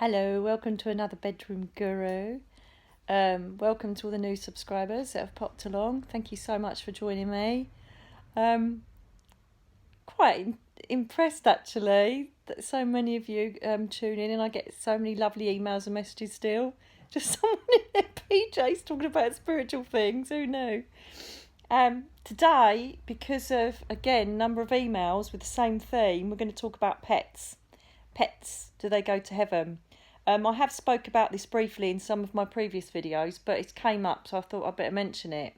Hello, welcome to another Bedroom Guru. Welcome to all the new subscribers that have popped along. Thank you so much for joining me. Quite impressed actually that so many of you tune in, and I get so many lovely emails and messages still. Just someone in their PJs talking about spiritual things. Who knew? Today, because of again number of emails with the same theme, we're going to talk about pets. Pets, do they go to heaven? I have spoke about this briefly in some of my previous videos, but it came up, so I thought I'd better mention it.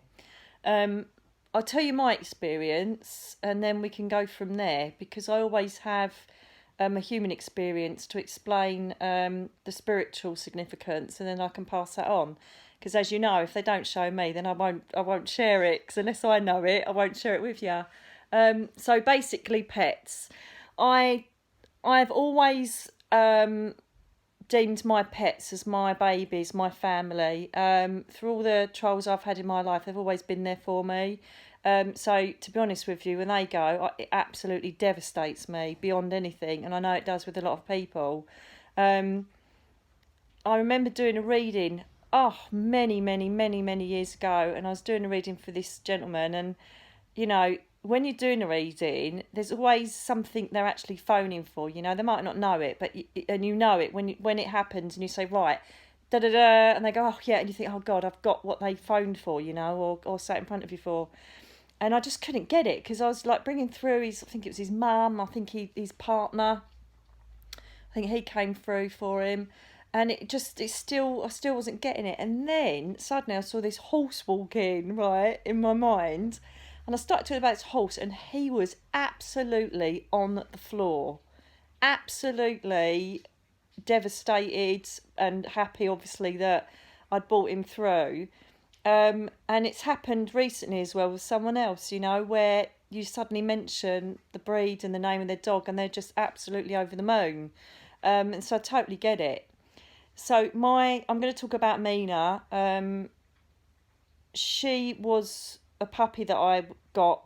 I'll tell you my experience, and then we can go from there, because I always have a human experience to explain the spiritual significance, and then I can pass that on. Because as you know, if they don't show me, then I won't share it. Because unless I know it, I won't share it with you. So basically, pets. I've always deemed my pets as my babies, my family. Through all the trials I've had in my life, they've always been there for me. So to be honest with you, when they go, it absolutely devastates me beyond anything, and I know it does with a lot of people. I remember doing a reading, many years ago, and I was doing a reading for this gentleman, and you know, when you're doing a reading, there's always something they're actually phoning for. You know, they might not know it, but you know it when it happens, and you say, right, da da da, and they go, oh yeah, and you think, oh God, I've got what they phoned for, you know, or sat in front of you for. And I just couldn't get it, because I was like bringing through I think it was his mum, I think his partner, I think he came through for him, and I still wasn't getting it. And then suddenly I saw this horse walk in, right, in my mind, and I started talking about this horse, and he was absolutely on the floor, absolutely devastated and happy, obviously, that I'd brought him through. And it's happened recently as well with someone else, you know, where you suddenly mention the breed and the name of their dog, and they're just absolutely over the moon. And so I totally get it. So I'm going to talk about Mina. She was a puppy that I got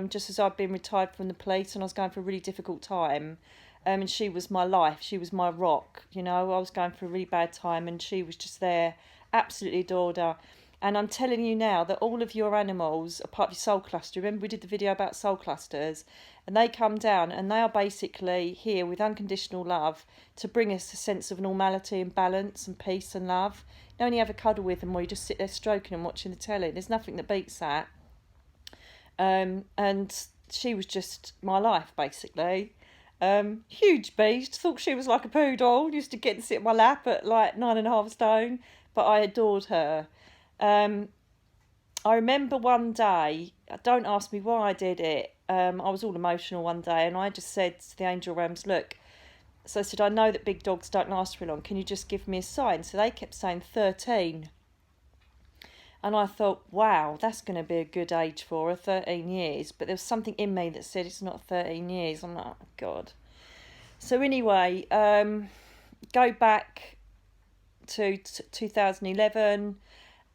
just as I'd been retired from the police, and I was going through a really difficult time. And she was my life. She was my rock. You know, I was going through a really bad time, and she was just there. Absolutely adored her. And I'm telling you now that all of your animals are part of your soul cluster. Remember we did the video about soul clusters, and they come down, and they are basically here with unconditional love to bring us a sense of normality and balance and peace and love. You know, when you have a cuddle with them, or you just sit there stroking and watching the telly, there's nothing that beats that. And she was just my life, basically. Huge beast, thought she was like a poodle, used to get and sit in my lap at like 9.5 stone, but I adored her. I remember one day, don't ask me why I did it, I was all emotional one day, and I just said to the angel realms, look, so I said, I know that big dogs don't last very long, can you just give me a sign? So they kept saying 13. And I thought, wow, that's going to be a good age for her, 13 years. But there was something in me that said it's not 13 years. I'm like, oh, God. So anyway, go back to 2011,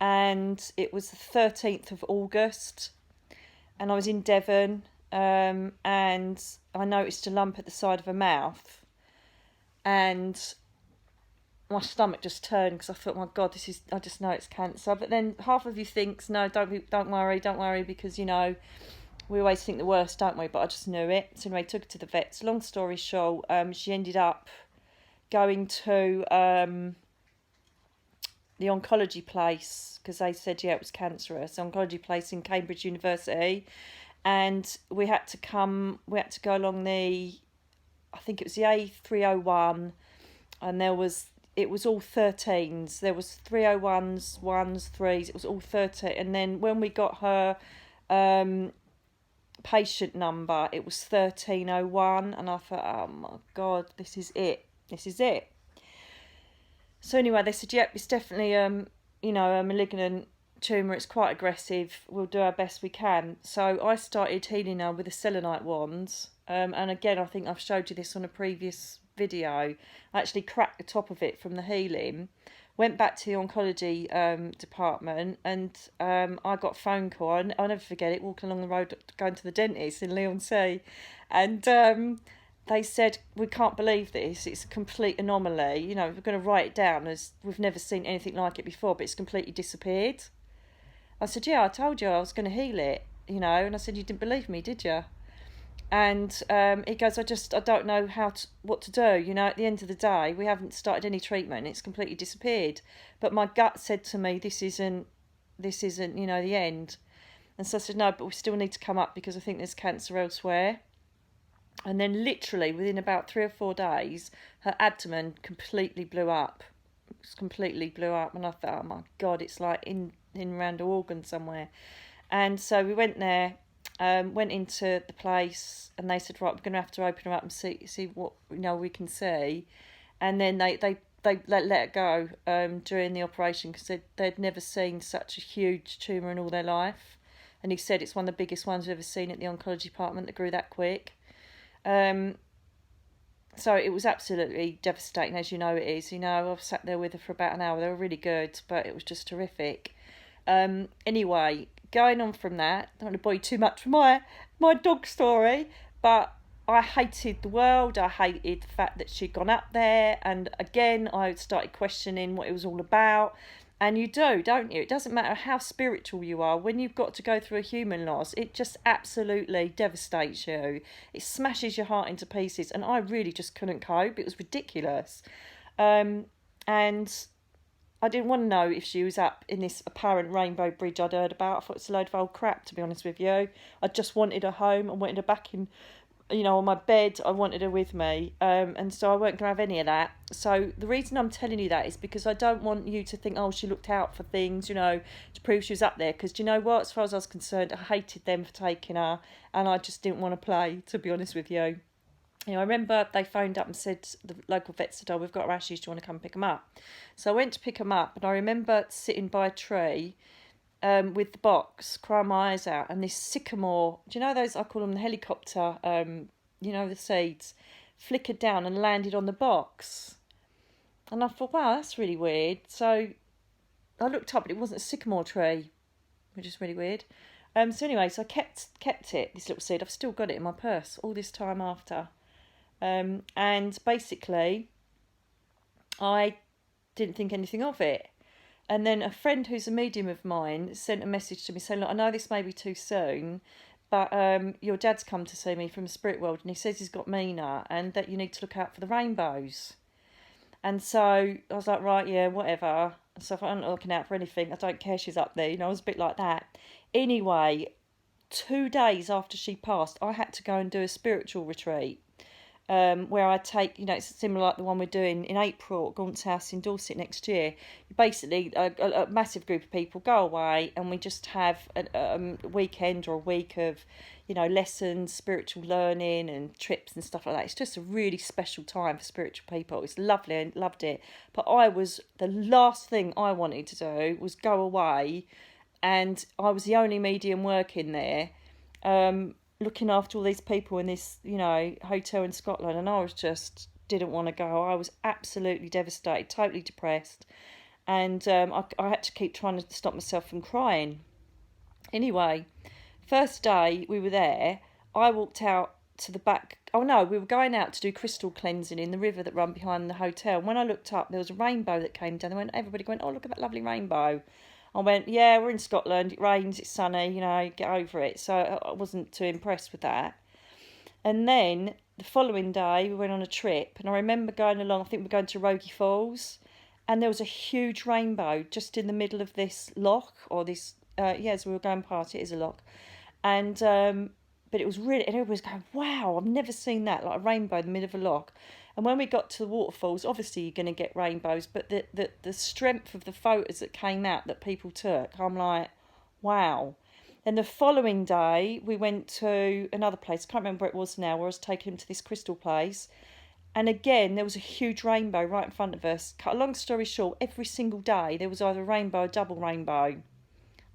and it was the 13th of August, and I was in Devon, and I noticed a lump at the side of her mouth, and my stomach just turned, because I thought, my God, I just know it's cancer. But then half of you thinks, no, don't worry, because, you know, we always think the worst, don't we? But I just knew it. So anyway, took her to the vets. Long story short, she ended up going to the oncology place, because they said, yeah, it was cancerous. Oncology place in Cambridge University. And we had to go along I think it was the A301, and it was all 13s. There was 301s, 1s, 3s. It was all 13. And then when we got her patient number, it was 1301. And I thought, oh my God, this is it. So anyway, they said, yep, it's definitely a malignant tumour. It's quite aggressive. We'll do our best we can. So I started healing her with the selenite wands. And again, I think I've showed you this on a previous video. I actually cracked the top of it from the healing, went back to the oncology department, and I got a phone call. I'll never forget it, walking along the road going to the dentist in Leon C, and they said, we can't believe this, it's a complete anomaly, you know, we're going to write it down as we've never seen anything like it before, but it's completely disappeared. I said, yeah, I told you I was going to heal it, you know, and I said, you didn't believe me, did you? And he goes, I don't know what to do, you know, at the end of the day, we haven't started any treatment, it's completely disappeared. But my gut said to me, this isn't, you know, the end. And so I said, no, but we still need to come up because I think there's cancer elsewhere. And then literally within about 3 or 4 days, her abdomen completely blew up. It completely blew up. And I thought, oh my God, it's like in around her organ somewhere. And so we went there, went into the place, and they said, right, we're going to have to open her up and see what, you know, we can see. And then they let it go during the operation because they'd never seen such a huge tumour in all their life. And he said it's one of the biggest ones we've ever seen at the oncology department that grew that quick. So it was absolutely devastating, as you know it is. You know, I've sat there with her for about an hour. They were really good, but it was just horrific. Anyway, going on from that, I don't want to bore you too much from my dog story, but I hated the world. I hated the fact that she'd gone up there, and again, I started questioning what it was all about. And you do, don't you? It doesn't matter how spiritual you are. When you've got to go through a human loss, it just absolutely devastates you. It smashes your heart into pieces. And I really just couldn't cope. It was ridiculous. And I didn't want to know if she was up in this apparent rainbow bridge I'd heard about. I thought it's a load of old crap, to be honest with you. I just wanted her home. I wanted her back in, you know, on my bed. I wanted her with me, and so I weren't going to have any of that. So the reason I'm telling you that is because I don't want you to think, oh, she looked out for things, you know, to prove she was up there. Because do you know what? As far as I was concerned, I hated them for taking her, and I just didn't want to play, to be honest with you. You know, I remember they phoned up and said, the local vet said, oh, we've got rashes, do you want to come pick them up? So I went to pick them up, and I remember sitting by a tree with the box, crying my eyes out, and this sycamore, do you know those, I call them the helicopter, you know, the seeds, flickered down and landed on the box. And I thought, wow, that's really weird. So I looked up, but it wasn't a sycamore tree, which is really weird. So anyway, so I kept it, this little seed. I've still got it in my purse all this time after. And basically, I didn't think anything of it. And then a friend who's a medium of mine sent a message to me saying, look, I know this may be too soon, but your dad's come to see me from the spirit world, and he says he's got Mina and that you need to look out for the rainbows. And so I was like, right, yeah, whatever. So if I'm not looking out for anything, I don't care, she's up there. You know, I was a bit like that. Anyway, 2 days after she passed, I had to go and do a spiritual retreat. Where I take, you know, it's similar like the one we're doing in April at Gaunt's house in Dorset next year. Basically, a massive group of people go away, and we just have a weekend or a week of, you know, lessons, spiritual learning and trips and stuff like that. It's just a really special time for spiritual people. It's lovely and loved it. But the last thing I wanted to do was go away, and I was the only medium working there. Looking after all these people in this, you know, hotel in Scotland, and I didn't want to go. I was absolutely devastated, totally depressed, and I had to keep trying to stop myself from crying. Anyway, first day we were there, I walked out to the back. Oh no, we were going out to do crystal cleansing in the river that ran behind the hotel. And when I looked up, there was a rainbow that came down. Everybody went, oh, look at that lovely rainbow. I went, yeah, we're in Scotland, it rains, it's sunny, you know, get over it. So I wasn't too impressed with that. And then the following day, we went on a trip, and I remember going along, I think we were going to Rogie Falls, and there was a huge rainbow just in the middle of this loch, or this, as we were going past, it is a loch. And, but it was really, and everybody was going, wow, I've never seen that, like a rainbow in the middle of a loch. And when we got to the waterfalls, obviously you're going to get rainbows, but the strength of the photos that came out that people took, I'm like, wow. And the following day, we went to another place, I can't remember where it was now, where I was taking him to this crystal place. And again, there was a huge rainbow right in front of us. Cut a long story short, every single day there was either a rainbow or a double rainbow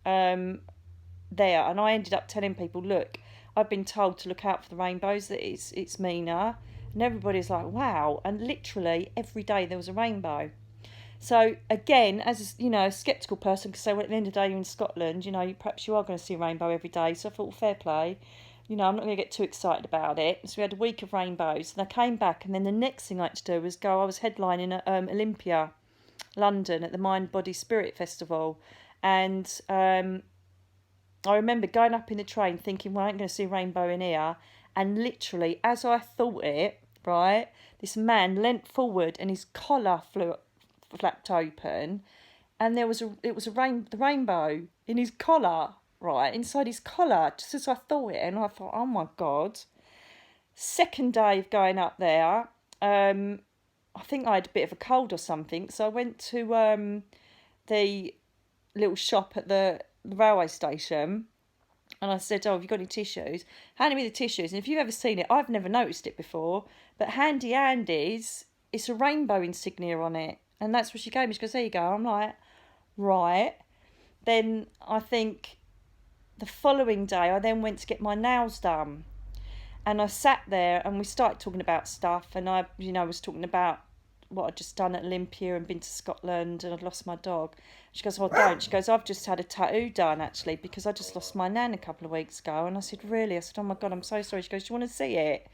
there. And I ended up telling people, look, I've been told to look out for the rainbows, that it's Mina. And everybody's like, wow. And literally every day there was a rainbow. So again, as you know, a sceptical person could say, well, at the end of the day, you're in Scotland, you know, perhaps you are going to see a rainbow every day. So I thought, well, fair play. I'm not going to get too excited about it. So we had a week of rainbows, and I came back, and then the next thing I had to do was I was headlining at Olympia, London, at the Mind, Body, Spirit Festival. And I remember going up in the train thinking, well, I ain't going to see a rainbow in here. And literally, as I thought it, right, this man leant forward and his collar flapped open, and it was the rainbow in his collar, right, inside his collar, just as I thought it. And I thought, oh my God. Second day of going up there, I think I had a bit of a cold or something, so I went to the little shop at the railway station, and I said, oh, have you got any tissues? Handed me the tissues, and if you've ever seen it, I've never noticed it before, but Handy Andy's, it's a rainbow insignia on it, and that's what she gave me. She goes, there you go. I'm like, right. Then I think the following day, I then went to get my nails done, and I sat there, and we started talking about stuff, and I, was talking about what I'd just done at Olympia and been to Scotland, and I'd lost my dog. She goes, oh, don't. She goes, I've just had a tattoo done, actually, because I just lost my nan a couple of weeks ago. And I said, really? I said, oh, my God, I'm so sorry. She goes, do you want to see it?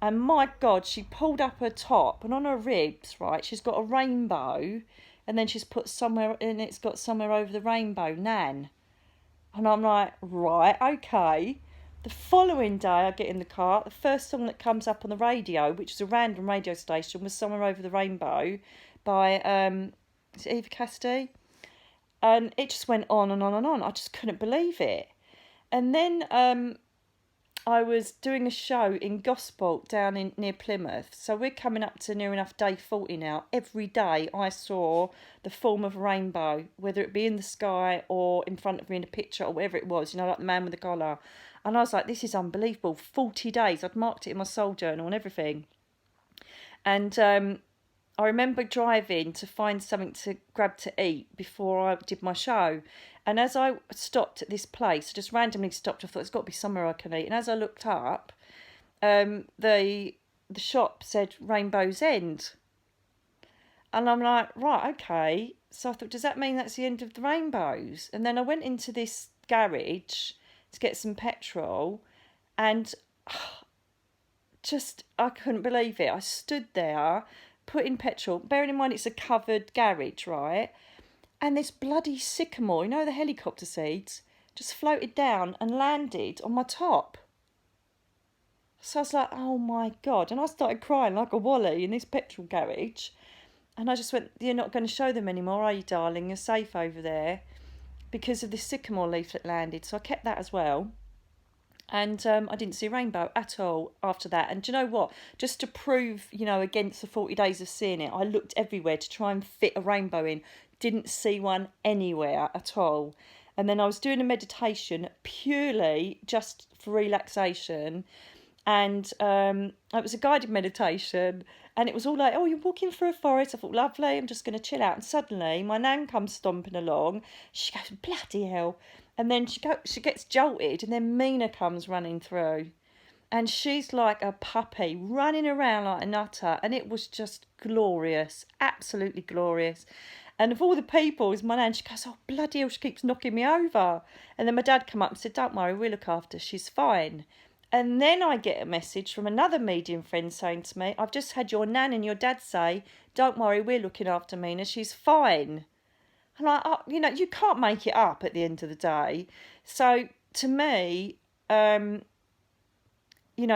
And my God, she pulled up her top, and on her ribs, right, she's got a rainbow, and then she's put somewhere, and it's got somewhere over the rainbow, Nan. And I'm like, right, okay. The following day, I get in the car. The first song that comes up on the radio, which is a random radio station, was Somewhere Over the Rainbow by, is it Eva Cassidy? And it just went on and on and on. I just couldn't believe it. And then I was doing a show in Gosport down near Plymouth. So we're coming up to near enough day 40 now. Every day I saw the form of a rainbow, whether it be in the sky or in front of me in a picture or whatever it was, like the man with the collar. And I was like, this is unbelievable. 40 days. I'd marked it in my soul journal and everything. And I remember driving to find something to grab to eat before I did my show. And as I stopped at this place, just randomly stopped, I thought, there's got to be somewhere I can eat. And as I looked up, the shop said Rainbow's End. And I'm like, right, okay. So I thought, does that mean that's the end of the rainbows? And then I went into this garage to get some petrol, and I couldn't believe it. I stood there, put in petrol, bearing in mind it's a covered garage, right? And this bloody sycamore, the helicopter seeds, just floated down and landed on my top. So I was like, oh my God. And I started crying like a wally in this petrol garage. And I just went, you're not going to show them anymore, are you, darling? You're safe over there, because of this sycamore leaf that landed. So I kept that as well. And I didn't see a rainbow at all after that. And do you know what? Just to prove, against the 40 days of seeing it, I looked everywhere to try and fit a rainbow in. Didn't see one anywhere at all. And then I was doing a meditation purely just for relaxation. And it was a guided meditation. And it was all like, oh, you're walking through a forest. I thought, lovely, I'm just going to chill out. And suddenly my nan comes stomping along. She goes, bloody hell. And then she gets jolted, and then Mina comes running through. And she's like a puppy, running around like a nutter. And it was just glorious, absolutely glorious. And of all the people, is my nan, she goes, oh, bloody hell, she keeps knocking me over. And then my dad come up and said, don't worry, we'll look after her, she's fine. And then I get a message from another medium friend saying to me, I've just had your nan and your dad say, don't worry, we're looking after Mina, she's fine. And you can't make it up at the end of the day. So to me,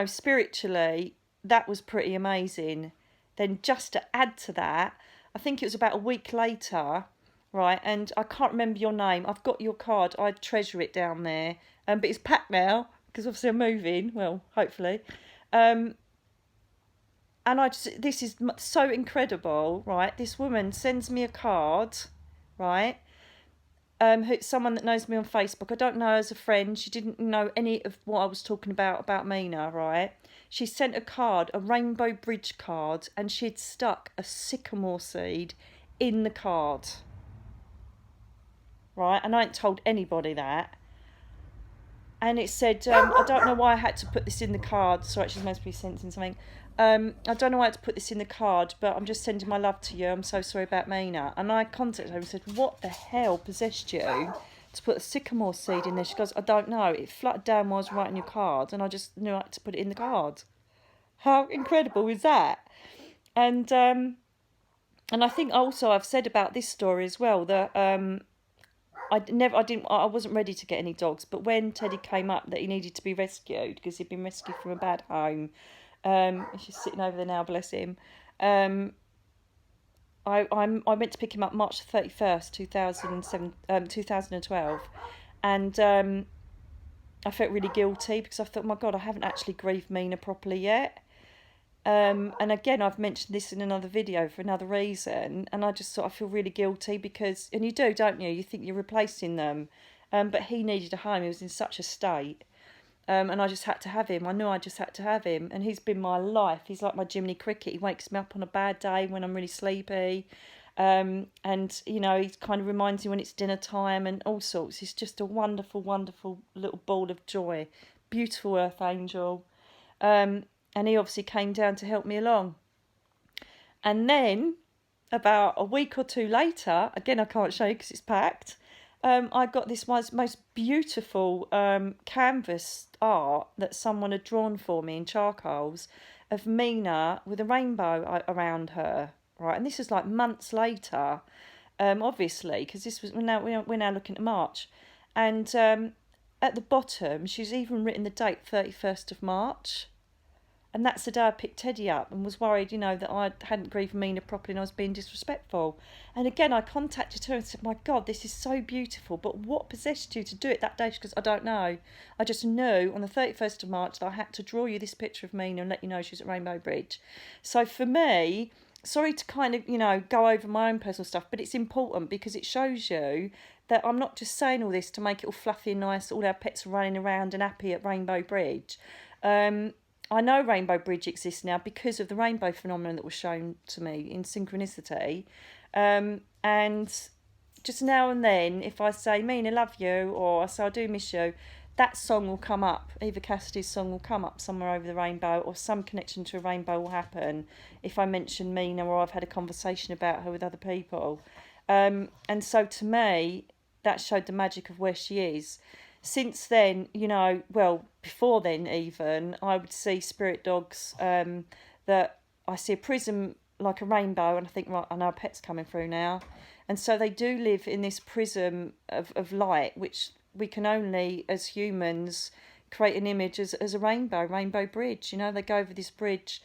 spiritually, that was pretty amazing. Then just to add to that, I think it was about a week later, right, and I can't remember your name. I've got your card. I treasure it down there. But it's packed now, because obviously I'm moving, well, hopefully. And this is so incredible, right? This woman sends me a card, right? Someone that knows me on Facebook. I don't know her as a friend. She didn't know any of what I was talking about Mina, right? She sent a card, a rainbow bridge card, and she'd stuck a sycamore seed in the card, right? And I ain't told anybody that. And it said, I don't know why I had to put this in the card. Sorry, she's supposed to be sensing something. I don't know why I had to put this in the card, but I'm just sending my love to you. I'm so sorry about Mina. And I contacted her and said, what the hell possessed you to put a sycamore seed in there? She goes, I don't know. It fluttered down while I was writing your card, and I just knew I had to put it in the card. How incredible is that? And I think also I've said about this story as well that I wasn't ready to get any dogs, but when Teddy came up that he needed to be rescued because he'd been rescued from a bad home, she's sitting over there now, bless him. I went to pick him up March 31st, 2012, and I felt really guilty because I thought, my God, I haven't actually grieved Mina properly yet. And again, I've mentioned this in another video for another reason, and I just thought I feel really guilty because, and you do, don't you? You think you're replacing them, but he needed a home. He was in such a state, and I just had to have him. I knew I just had to have him, and he's been my life. He's like my Jiminy Cricket. He wakes me up on a bad day when I'm really sleepy, and you know, he kind of reminds me when it's dinner time and all sorts. He's just a wonderful, wonderful little ball of joy, beautiful earth angel. And he obviously came down to help me along. And then, about a week or two later, again I can't show you because it's packed, I got this most beautiful canvas art that someone had drawn for me in charcoals of Mina with a rainbow around her, right? And this was like months later, obviously, because this was we're now looking at March. And at the bottom, she's even written the date 31st of March. And that's the day I picked Teddy up and was worried, you know, that I hadn't grieved Mina properly and I was being disrespectful. And again, I contacted her and said, my God, this is so beautiful, but what possessed you to do it that day? She goes, I don't know. I just knew on the 31st of March that I had to draw you this picture of Mina and let you know she's at Rainbow Bridge. So for me, sorry to kind of, you know, go over my own personal stuff, but it's important because it shows you that I'm not just saying all this to make it all fluffy and nice, all our pets are running around and happy at Rainbow Bridge. I know Rainbow Bridge exists now because of the rainbow phenomenon that was shown to me in Synchronicity. And just now and then, if I say, Mina, love you, or I say, I do miss you, that song will come up. Eva Cassidy's song will come up somewhere over the rainbow, or some connection to a rainbow will happen if I mention Mina or I've had a conversation about her with other people. And so to me, that showed the magic of where she is. Since then, you know, well, before then even, I would see spirit dogs that I see a prism like a rainbow and I think, right, I know a pet's coming through now. And so they do live in this prism of light, which we can only, as humans, create an image as a rainbow bridge. You know, they go over this bridge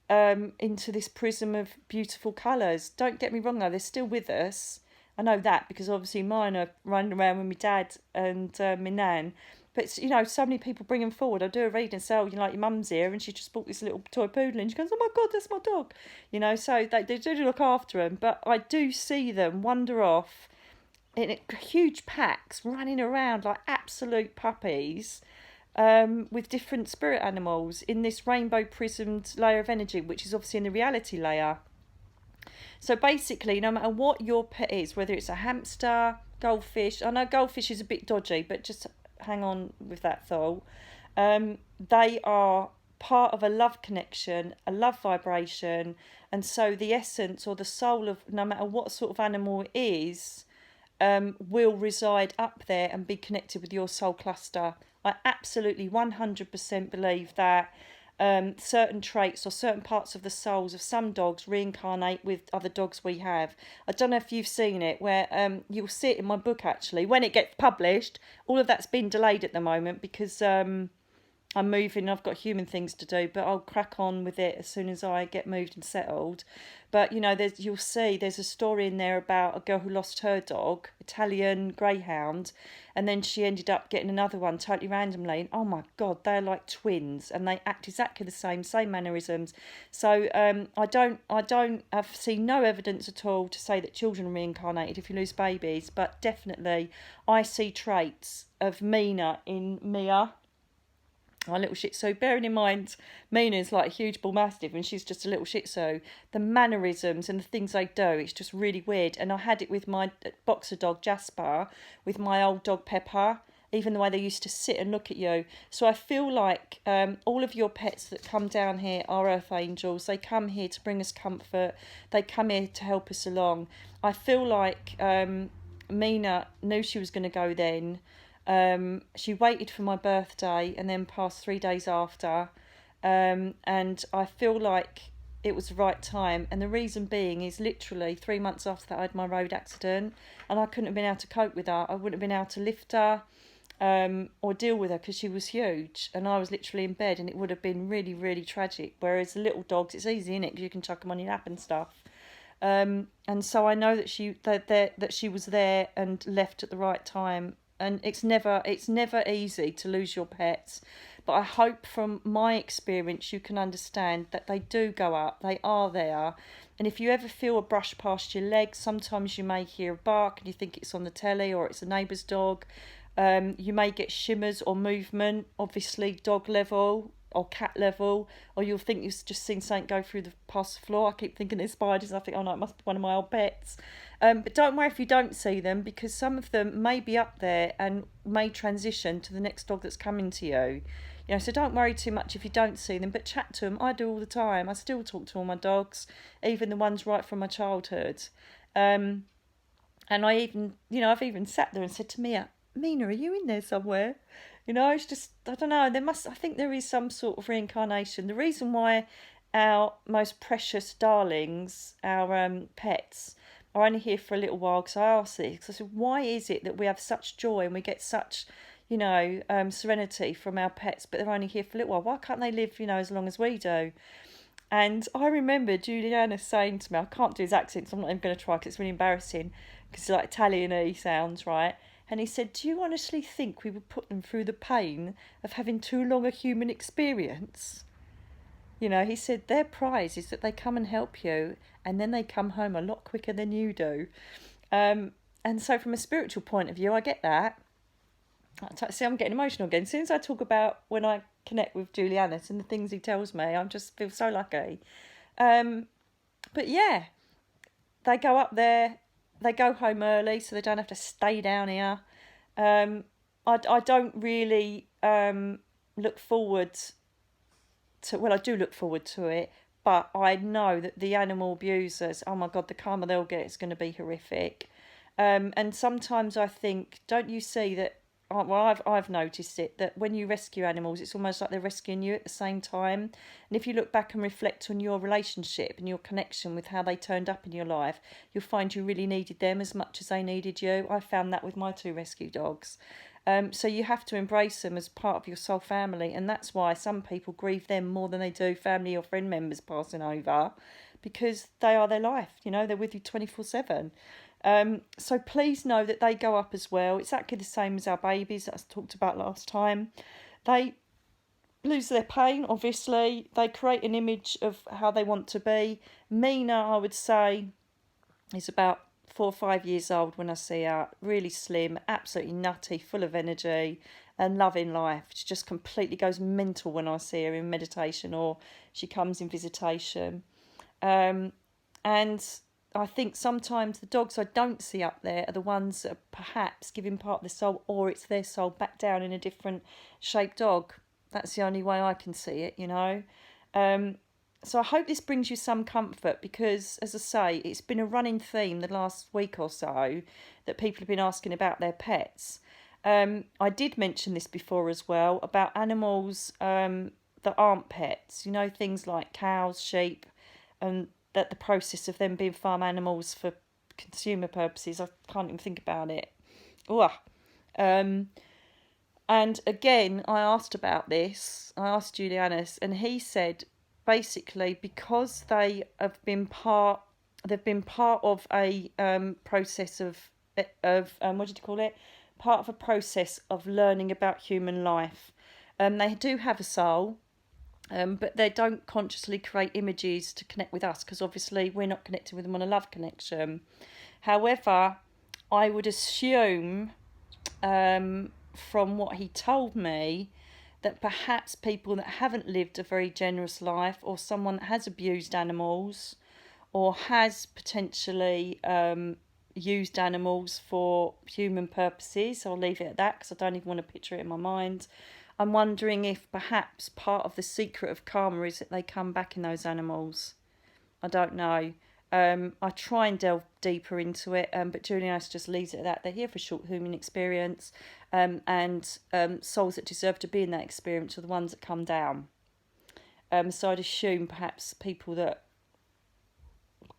into this prism of beautiful colours. Don't get me wrong, though, they're still with us. I know that because obviously mine are running around with my dad and my nan. But, it's, you know, so many people bring them forward. I do a read and say, oh, you know, like your mum's here and she just bought this little toy poodle and she goes, oh my God, that's my dog. You know, so they do look after them. But I do see them wander off in huge packs running around like absolute puppies with different spirit animals in this rainbow prismed layer of energy, which is obviously in the reality layer. So basically, no matter what your pet is, whether it's a hamster, goldfish, I know goldfish is a bit dodgy, but just hang on with that thought. They are part of a love connection, a love vibration, and so the essence or the soul of no matter what sort of animal it is, will reside up there and be connected with your soul cluster. I absolutely 100% believe that. Certain traits or certain parts of the souls of some dogs reincarnate with other dogs we have. I don't know if you've seen it, where you'll see it in my book actually. When it gets published, all of that's been delayed at the moment because I'm moving, I've got human things to do, but I'll crack on with it as soon as I get moved and settled. But, you know, you'll see there's a story in there about a girl who lost her dog, Italian greyhound, and then she ended up getting another one totally randomly. And, oh, my God, they're like twins, and they act exactly the same mannerisms. So I've seen no evidence at all to say that children are reincarnated if you lose babies, but definitely I see traits of Mina in Mia, our little Shih Tzu. Bearing in mind, Mina's like a huge bull mastiff and she's just a little Shih Tzu. The mannerisms and the things they do, it's just really weird. And I had it with my boxer dog, Jasper, with my old dog, Pepper, even the way they used to sit and look at you. So I feel like all of your pets that come down here are earth angels. They come here to bring us comfort. They come here to help us along. I feel like Mina knew she was going to go then. She waited for my birthday and then passed 3 days after. And I feel like it was the right time. And the reason being is literally 3 months after that, I had my road accident and I couldn't have been able to cope with her. I wouldn't have been able to lift her or deal with her because she was huge and I was literally in bed, and it would have been really, really tragic. Whereas the little dogs, it's easy, isn't it? Because you can chuck them on your lap and stuff. And so I know that she was there and left at the right time. And it's never easy to lose your pets, but I hope from my experience you can understand that they do go up. They are there, and if you ever feel a brush past your legs, sometimes you may hear a bark and you think it's on the telly or it's a neighbour's dog. You may get shimmers or movement, obviously dog level or cat level, or you'll think you've just seen something go through past the floor. I keep thinking there's spiders, and I think, oh no, it must be one of my old pets. But don't worry if you don't see them, because some of them may be up there and may transition to the next dog that's coming to you. So don't worry too much if you don't see them, but chat to them. I do all the time. I still talk to all my dogs, even the ones right from my childhood. And I even, I've even sat there and said to Mia, Mina, are you in there somewhere? It's just, I don't know, I think there is some sort of reincarnation. The reason why our most precious darlings, our pets, are only here for a little while, because I asked this, because I said, why is it that we have such joy and we get such, serenity from our pets, but they're only here for a little while? Why can't they live, as long as we do? And I remember Juliana saying to me, I can't do his accent, so I'm not even going to try because it's really embarrassing, because it's like Italian-y sounds, right? And he said, do you honestly think we would put them through the pain of having too long a human experience? He said their prize is that they come and help you, and then they come home a lot quicker than you do. And so from a spiritual point of view, I get that. See, I'm getting emotional again. As soon as I talk about when I connect with Julianus and the things he tells me, I just feel so lucky. But yeah, they go up there. They go home early, so they don't have to stay down here. I don't really look forward to... Well, I do look forward to it, but I know that the animal abusers, oh my God, the karma they'll get is going to be horrific. And sometimes I think, don't you see that... Well, I've noticed it, that when you rescue animals, it's almost like they're rescuing you at the same time. And if you look back and reflect on your relationship and your connection with how they turned up in your life, you'll find you really needed them as much as they needed you. I found that with my 2 rescue dogs. So you have to embrace them as part of your soul family, and that's why some people grieve them more than they do family or friend members passing over, because they are their life. They're with you 24/7. So please know that they go up as well. It's exactly the same as our babies that I talked about last time. They lose their pain, obviously. They create an image of how they want to be. Mina, I would say, is about 4 or 5 years old when I see her. Really slim, absolutely nutty, full of energy and loving life. She just completely goes mental when I see her in meditation or she comes in visitation. And I think sometimes the dogs I don't see up there are the ones that are perhaps giving part of the soul, or it's their soul back down in a different shaped dog. That's the only way I can see it, So I hope this brings you some comfort, because, as I say, it's been a running theme the last week or so that people have been asking about their pets. I did mention this before as well, about animals that aren't pets, things like cows, sheep, and that the process of them being farm animals for consumer purposes. I can't even think about it. And again, I asked about this. I asked Julianus, and he said basically because they've been part of a process of what did you call it? Part of a process of learning about human life. They do have a soul. But they don't consciously create images to connect with us, because obviously we're not connected with them on a love connection. However, I would assume from what he told me that perhaps people that haven't lived a very generous life, or someone that has abused animals or has potentially used animals for human purposes, I'll leave it at that because I don't even want to picture it in my mind. I'm wondering if perhaps part of the secret of karma is that they come back in those animals. I don't know. I try and delve deeper into it, but Julian just leaves it at that. They're here for a short human experience, and souls that deserve to be in that experience are the ones that come down. So I'd assume perhaps people that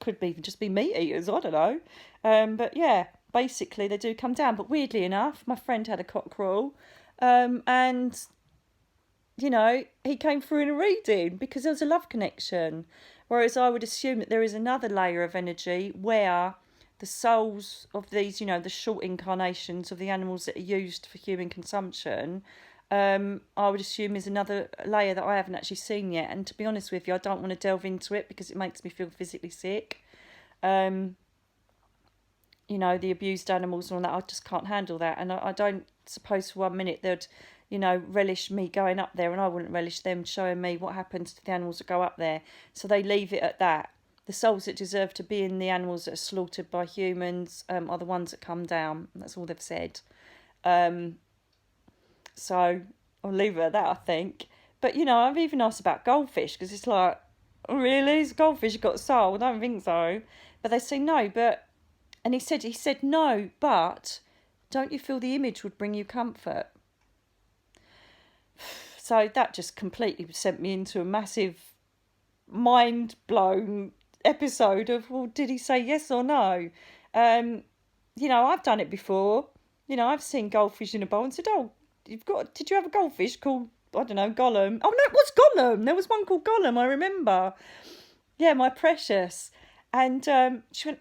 could be just be meat eaters, I don't know. But yeah, basically they do come down. But weirdly enough, my friend had a cockerel, and he came through in a reading because there was a love connection. Whereas I would assume that there is another layer of energy where the souls of these, the short incarnations of the animals that are used for human consumption, I would assume is another layer that I haven't actually seen yet. And to be honest with you, I don't want to delve into it because it makes me feel physically sick. The abused animals and all that, I just can't handle that. And I don't suppose for 1 minute they'd, relish me going up there, and I wouldn't relish them showing me what happens to the animals that go up there. So they leave it at that. The souls that deserve to be in the animals that are slaughtered by humans are the ones that come down. That's all they've said. So I'll leave it at that, I think. But, I've even asked about goldfish, because it's like, oh, really? Has goldfish got a soul? I don't think so. But they say no, and he said no, but don't you feel the image would bring you comfort? So that just completely sent me into a massive mind-blown episode of, well, did he say yes or no? I've done it before. I've seen goldfish in a bowl and said, oh, did you have a goldfish called, I don't know, Gollum? Oh, no, it was Gollum. There was one called Gollum, I remember. Yeah, my precious. And she went,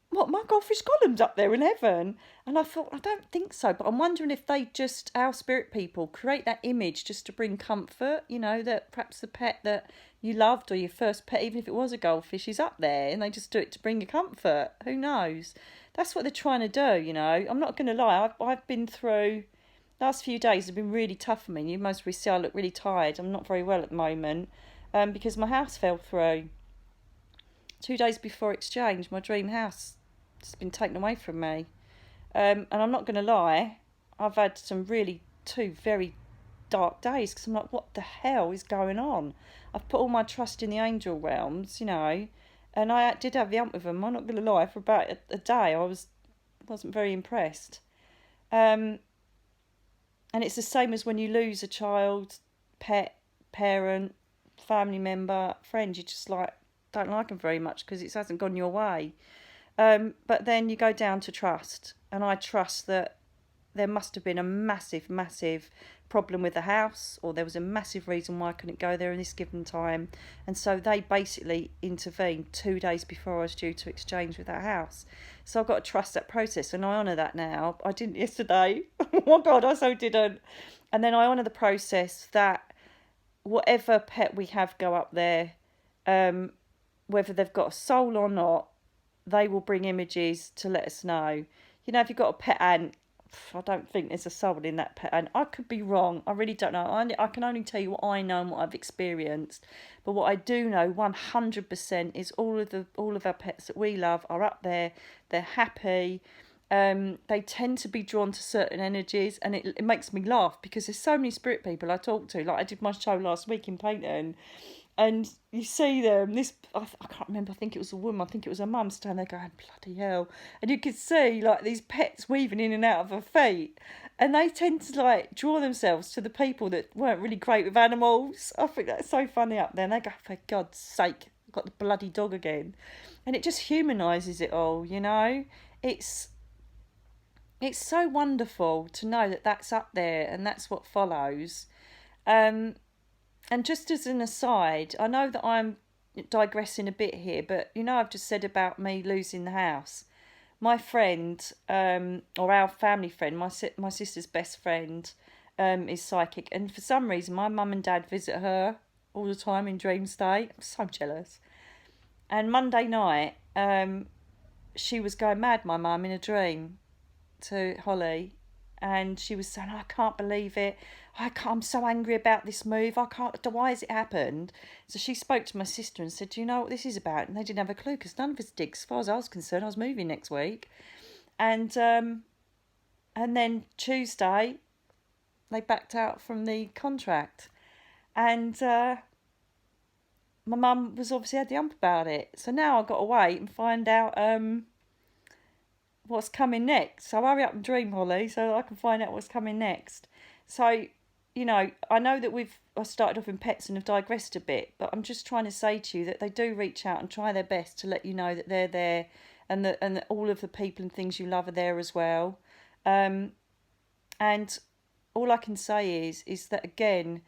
what, my goldfish Gollum's up there in heaven? And I thought, I don't think so. But I'm wondering if our spirit people, create that image just to bring comfort, that perhaps the pet that you loved or your first pet, even if it was a goldfish, is up there, and they just do it to bring you comfort. Who knows? That's what they're trying to do, I'm not going to lie. I've been through, last few days have been really tough for me. You most probably see I look really tired. I'm not very well at the moment because my house fell through. 2 days before exchange, my dream house has been taken away from me. And I'm not going to lie, I've had some really 2 very dark days because I'm like, what the hell is going on? I've put all my trust in the angel realms, and I did have the hump with them. I'm not going to lie, for about a day I wasn't very impressed. And it's the same as when you lose a child, pet, parent, family member, friend. You just don't like them very much because it hasn't gone your way. But then you go down to trust, and I trust that there must have been a massive, massive problem with the house, or there was a massive reason why I couldn't go there in this given time. And so they basically intervened 2 days before I was due to exchange with that house. So I've got to trust that process, and I honour that now. I didn't yesterday. Oh my God, I so didn't. And then I honour the process that whatever pet we have go up there, whether they've got a soul or not, they will bring images to let us know. If you've got a pet ant, I don't think there's a soul in that pet ant. I could be wrong. I really don't know. I can only tell you what I know and what I've experienced. But what I do know 100% is all of our pets that we love are up there. They're happy. They tend to be drawn to certain energies, and it makes me laugh because there's so many spirit people I talk to. Like I did my show last week in Payton, and you see them, I can't remember, I think it was a woman, I think it was her mum standing there going, bloody hell. And you could see like these pets weaving in and out of her feet. And they tend to draw themselves to the people that weren't really great with animals. I think that's so funny up there. And they go, for God's sake, I've got the bloody dog again. And it just humanises it all, It's so wonderful to know that that's up there and that's what follows. And just as an aside, I know that I'm digressing a bit here, but I've just said about me losing the house. My friend, or our family friend, my sister's best friend, is psychic, and for some reason my mum and dad visit her all the time in dream state. I'm so jealous. And Monday night, she was going mad, my mum, in a dream to Holly, and she was saying, I can't believe it. I'm so angry about this move. Why has it happened? So she spoke to my sister and said, do you know what this is about? And they didn't have a clue because none of us did. As far as I was concerned, I was moving next week. And then Tuesday, they backed out from the contract. And my mum was obviously had the ump about it. So now I've got to wait and find out what's coming next. So hurry up and dream, Holly, so I can find out what's coming next. So, you know, I know that I started off in pets and have digressed a bit, but I'm just trying to say to you that they do reach out and try their best to let you know that they're there, and that all of the people and things you love are there as well. And all I can say is that, again,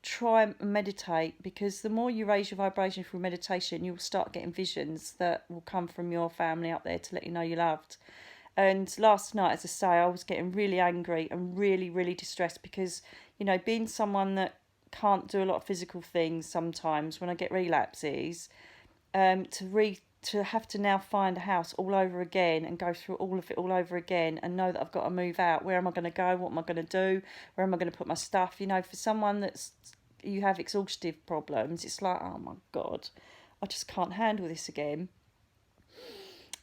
try and meditate, because the more you raise your vibration through meditation, you'll start getting visions that will come from your family up there to let you know you're loved. And last night, as I say, I was getting really angry and really, really distressed because, you know, being someone that can't do a lot of physical things sometimes when I get relapses, to have to now find a house all over again and go through all of it all over again and know that I've got to move out. Where am I going to go? What am I going to do? Where am I going to put my stuff? You know, for someone you have exhaustive problems, it's like, oh my God, I just can't handle this again.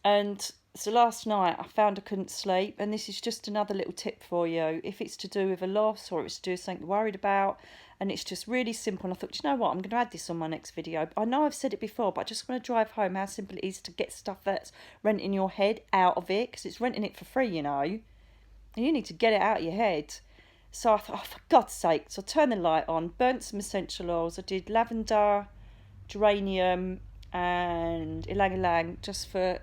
And so last night I found I couldn't sleep, and this is just another little tip for you. If it's to do with a loss or it's to do with something you're worried about, and it's just really simple, and I thought, you know what, I'm going to add this on my next video. I know I've said it before, but I just want to drive home how simple it is to get stuff that's renting your head out of it, because it's renting it for free, you know, and you need to get it out of your head. So I thought, oh, for God's sake. So I turned the light on, burnt some essential oils. I did lavender, geranium and ylang ylang, just for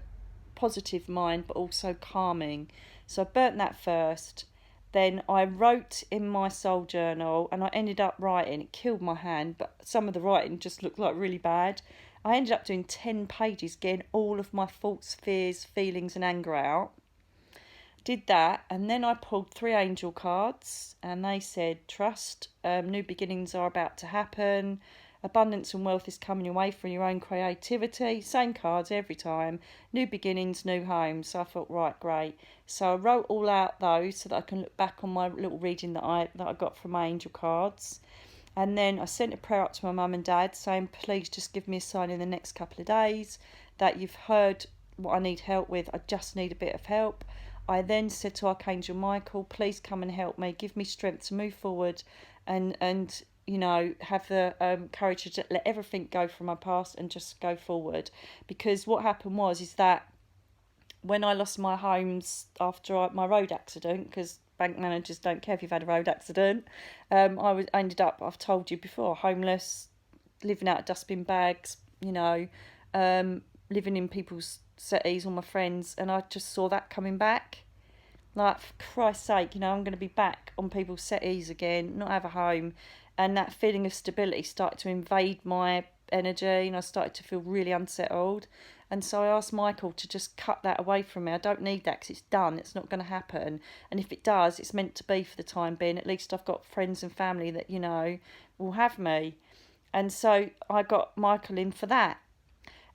positive mind but also calming. So I burnt that first. Then I wrote in my soul journal, and I ended up writing, it killed my hand, but some of the writing just looked like really bad. I ended up doing 10 pages, getting all of my thoughts, fears, feelings and anger out. Did that, and then I pulled 3 angel cards, and they said, trust, new beginnings are about to happen, abundance and wealth is coming your way through your own creativity. Same cards every time. New beginnings, new homes. So I thought, right, great. So I wrote all out those so that I can look back on my little reading that I got from my angel cards. And then I sent a prayer up to my mum and dad saying, please just give me a sign in the next couple of days that you've heard what I need help with. I just need a bit of help. I then said to Archangel Michael, please come and help me. Give me strength to move forward and you know, have the courage to let everything go from my past and just go forward. Because what happened was that when I lost my homes my road accident, because bank managers don't care if you've had a road accident, ended up, I've told you before, homeless, living out of dustbin bags, you know, living in people's settees, all my friends, and I just saw that coming back. Like, for Christ's sake, you know, I'm going to be back on people's settees again, not have a home. And that feeling of stability started to invade my energy, and I started to feel really unsettled. And so I asked Michael to just cut that away from me. I don't need that because it's done. It's not going to happen. And if it does, it's meant to be for the time being. At least I've got friends and family that, you know, will have me. And so I got Michael in for that.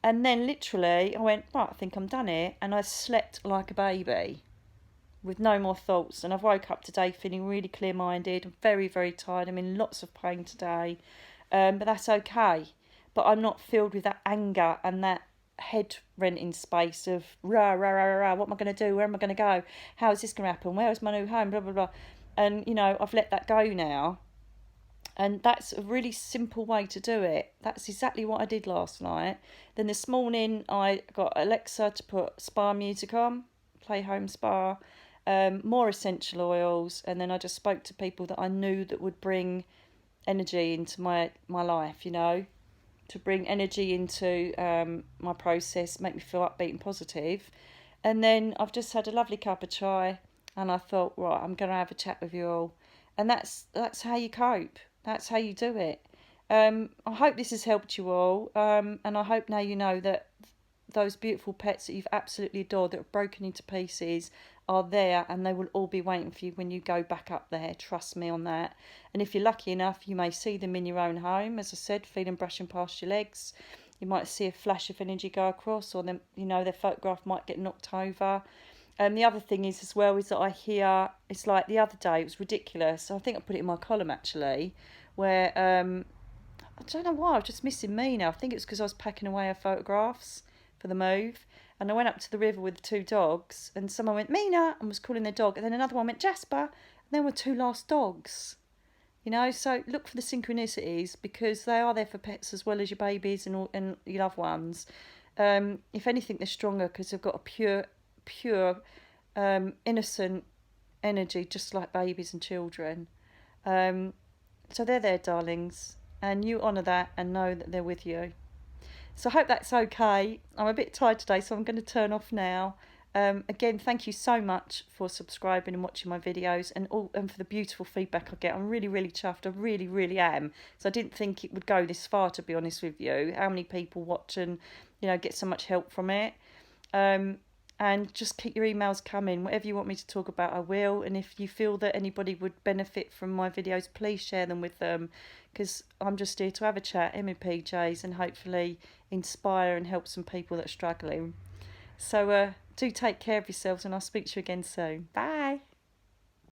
And then literally I went, right, I think I'm done here. And I slept like a baby, with no more thoughts. And I've woke up today feeling really clear-minded. I'm very, very tired. I'm in lots of pain today, but that's okay. But I'm not filled with that anger and that head-renting space of rah, rah, rah, rah, what am I going to do? Where am I going to go? How is this going to happen? Where is my new home? Blah, blah, blah. And, you know, I've let that go now. And that's a really simple way to do it. That's exactly what I did last night. Then this morning I got Alexa to put spa music on, play home spa. More essential oils, and then I just spoke to people that I knew that would bring energy into my life, you know, to bring energy into my process, make me feel upbeat and positive. And then I've just had a lovely cup of chai, and I thought, right, I'm going to have a chat with you all. And that's how you cope. That's how you do it. I hope this has helped you all, and I hope now you know that those beautiful pets that you've absolutely adored that are broken into pieces are there, and they will all be waiting for you when you go back up there. Trust me on that. And if you're lucky enough, you may see them in your own home, as I said, feeling brushing past your legs. You might see a flash of energy go across, or them, you know, their photograph might get knocked over. The other thing is as well is that I hear, it's like the other day, it was ridiculous. I think I put it in my column actually, where I don't know why, I was just missing me now. I think it's because I was packing away her photographs for the move. And I went up to the river with the 2 dogs, and someone went, Mina, and was calling their dog. And then another one went, Jasper. And then were 2 last dogs. You know, so look for the synchronicities because they are there for pets as well as your babies and your loved ones. If anything, they're stronger because they've got a pure, innocent energy, just like babies and children. Um, so they're there, darlings, and you honour that and know that they're with you. So I hope that's okay. I'm a bit tired today, so I'm going to turn off now. Again, thank you so much for subscribing and watching my videos and for the beautiful feedback I get. I'm really, really chuffed. I really, really am. So I didn't think it would go this far, to be honest with you. How many people watch and, get so much help from it. And just keep your emails coming. Whatever you want me to talk about, I will. And if you feel that anybody would benefit from my videos, please share them with them. Because I'm just here to have a chat in my PJs and hopefully inspire and help some people that are struggling. So do take care of yourselves and I'll speak to you again soon. Bye.